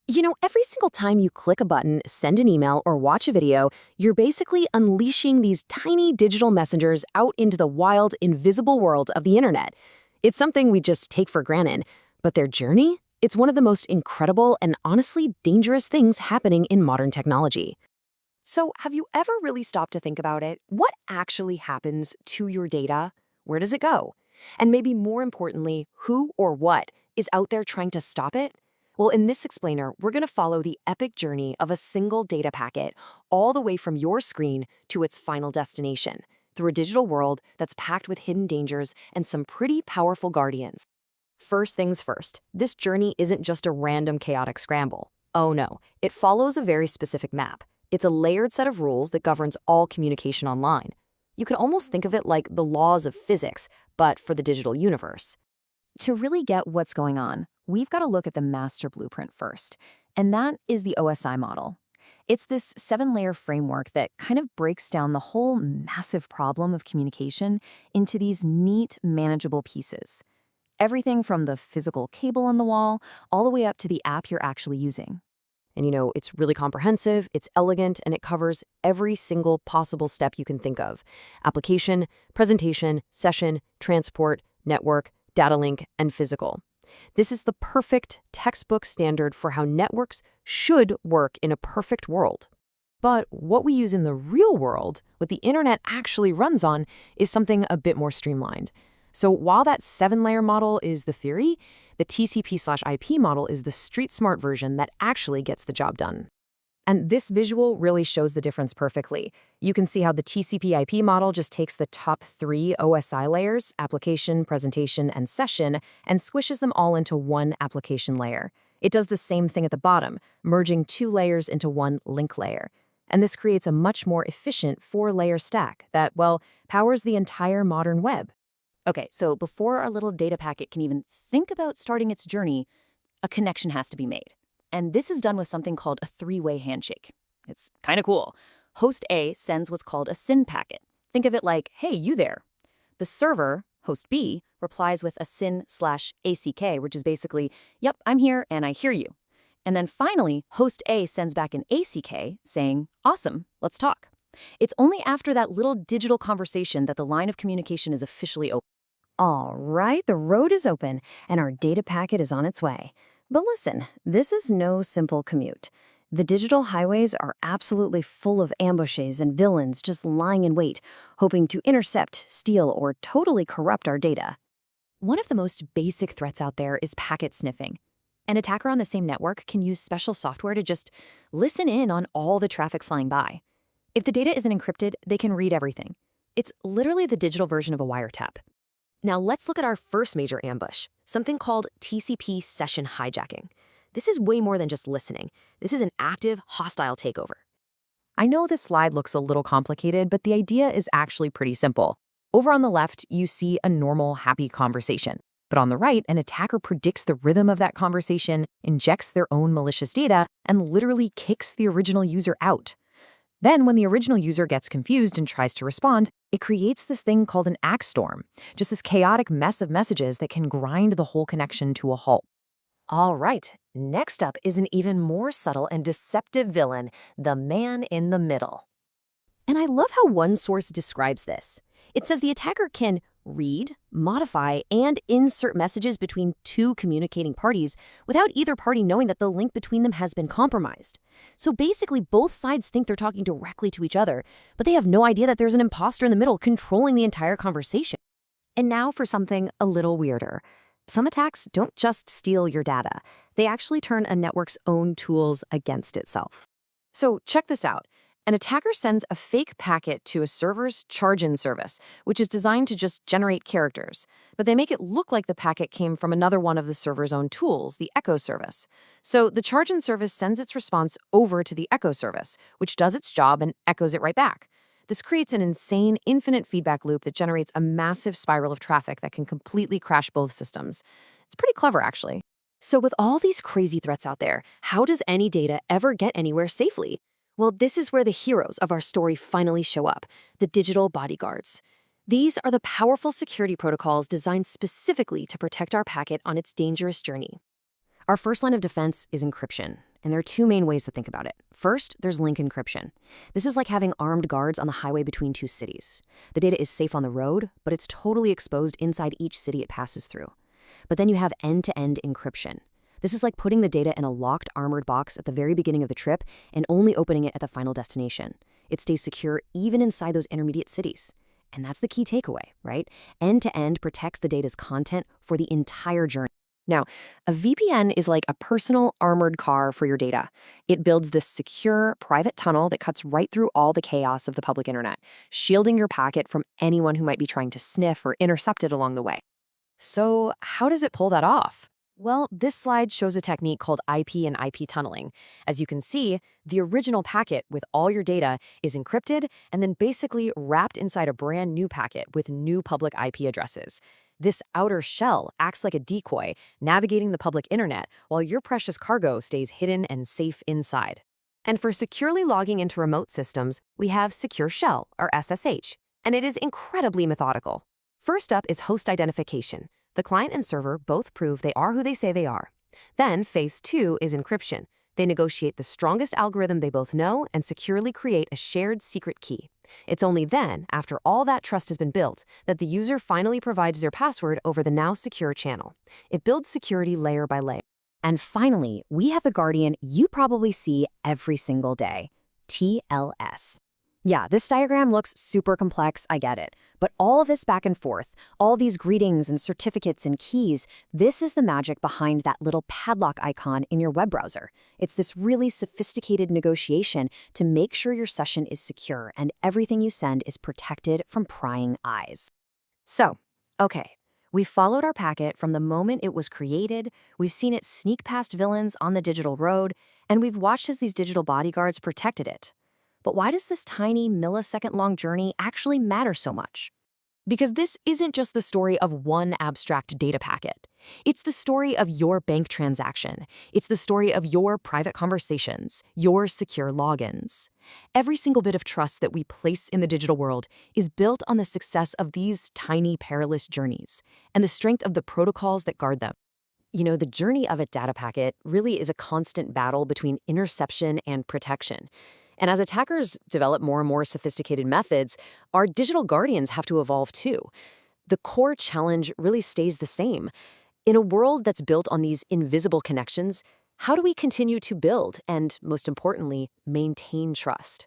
Every single time you click a button, send an email, or watch a video, you're basically unleashing these tiny digital messengers out into the wild, invisible world of the internet. It's something we just take for granted, but their journey? It's one of the most incredible and honestly dangerous things happening in modern technology. So, have you ever really stopped to think about it? What actually happens to your data? Where does it go? And maybe more importantly, who or what is out there trying to stop it? Well, in this explainer, we're going to follow the epic journey of a single data packet all the way from your screen to its final destination, through a digital world that's packed with hidden dangers and some pretty powerful guardians. First things first, this journey isn't just a random chaotic scramble. Oh no, it follows a very specific map. It's a layered set of rules that governs all communication online. You could almost think of it like the laws of physics, but for the digital universe. To really get what's going on, we've got to look at the master blueprint first, and that is the OSI model. It's this 7-layer framework that kind of breaks down the whole massive problem of communication into these neat, manageable pieces. Everything from the physical cable on the wall all the way up to the app you're actually using. And it's really comprehensive, it's elegant, and it covers every single possible step you can think of: application, presentation, session, transport, network, data link, and physical. This is the perfect textbook standard for how networks should work in a perfect world. But what we use in the real world, what the internet actually runs on, is something a bit more streamlined. So while that 7-layer model is the theory, the TCP/IP model is the street-smart version that actually gets the job done. And this visual really shows the difference perfectly. You can see how the TCP/IP model just takes the top 3 OSI layers, application, presentation, and session, and squishes them all into one application layer. It does the same thing at the bottom, merging 2 layers into one link layer. And this creates a much more efficient 4-layer stack that, well, powers the entire modern web. Okay, so before our little data packet can even think about starting its journey, a connection has to be made. And this is done with something called a 3-way handshake. It's kind of cool. Host A sends what's called a SYN packet. Think of it like, hey, you there. The server, host B, replies with a SYN/ACK, which is basically, yep, I'm here and I hear you. And then finally, host A sends back an ACK saying, awesome, let's talk. It's only after that little digital conversation that the line of communication is officially open. All right, the road is open and our data packet is on its way. But listen, this is no simple commute. The digital highways are absolutely full of ambushes and villains just lying in wait, hoping to intercept, steal, or totally corrupt our data. One of the most basic threats out there is packet sniffing. An attacker on the same network can use special software to just listen in on all the traffic flying by. If the data isn't encrypted, they can read everything. It's literally the digital version of a wiretap. Now let's look at our first major ambush, something called TCP session hijacking. This is way more than just listening. This is an active, hostile takeover. I know this slide looks a little complicated, but the idea is actually pretty simple. Over on the left, you see a normal, happy conversation. But on the right, an attacker predicts the rhythm of that conversation, injects their own malicious data, and literally kicks the original user out. Then, when the original user gets confused and tries to respond, it creates this thing called an axe storm, just this chaotic mess of messages that can grind the whole connection to a halt. All right, next up is an even more subtle and deceptive villain, the man in the middle. And I love how one source describes this. It says the attacker can read, modify, and insert messages between 2 communicating parties without either party knowing that the link between them has been compromised. So basically, both sides think they're talking directly to each other, but they have no idea that there's an imposter in the middle controlling the entire conversation. And now for something a little weirder. Some attacks don't just steal your data. They actually turn a network's own tools against itself. So check this out. An attacker sends a fake packet to a server's charge-in service, which is designed to just generate characters. But they make it look like the packet came from another one of the server's own tools, the echo service. So the charge-in service sends its response over to the echo service, which does its job and echoes it right back. This creates an insane, infinite feedback loop that generates a massive spiral of traffic that can completely crash both systems. It's pretty clever, actually. So with all these crazy threats out there, how does any data ever get anywhere safely? Well, this is where the heroes of our story finally show up, the digital bodyguards. These are the powerful security protocols designed specifically to protect our packet on its dangerous journey. Our first line of defense is encryption. And there are two main ways to think about it. First, there's link encryption. This is like having armed guards on the highway between two cities. The data is safe on the road, but it's totally exposed inside each city it passes through. But then you have end-to-end encryption. This is like putting the data in a locked armored box at the very beginning of the trip and only opening it at the final destination. It stays secure even inside those intermediate cities. And that's the key takeaway, right? End-to-end protects the data's content for the entire journey. Now, a VPN is like a personal armored car for your data. It builds this secure, private tunnel that cuts right through all the chaos of the public internet, shielding your packet from anyone who might be trying to sniff or intercept it along the way. So, how does it pull that off? Well, this slide shows a technique called IP and IP tunneling. As you can see, the original packet with all your data is encrypted and then basically wrapped inside a brand new packet with new public IP addresses. This outer shell acts like a decoy, navigating the public internet while your precious cargo stays hidden and safe inside. And for securely logging into remote systems, we have Secure Shell, or SSH, and it is incredibly methodical. First up is host identification. The client and server both prove they are who they say they are. Then, phase 2 is encryption. They negotiate the strongest algorithm they both know and securely create a shared secret key. It's only then, after all that trust has been built, that the user finally provides their password over the now secure channel. It builds security layer by layer. And finally, we have the guardian you probably see every single day, TLS. Yeah, this diagram looks super complex, I get it. But all of this back and forth, all these greetings and certificates and keys, this is the magic behind that little padlock icon in your web browser. It's this really sophisticated negotiation to make sure your session is secure and everything you send is protected from prying eyes. So, okay, we followed our packet from the moment it was created, we've seen it sneak past villains on the digital road, and we've watched as these digital bodyguards protected it. But why does this tiny millisecond-long journey actually matter so much? Because this isn't just the story of one abstract data packet. It's the story of your bank transaction. It's the story of your private conversations, your secure logins. Every single bit of trust that we place in the digital world is built on the success of these tiny perilous journeys and the strength of the protocols that guard them. You know, the journey of a data packet really is a constant battle between interception and protection. And as attackers develop more and more sophisticated methods, our digital guardians have to evolve too. The core challenge really stays the same. In a world that's built on these invisible connections, how do we continue to build and, most importantly, maintain trust?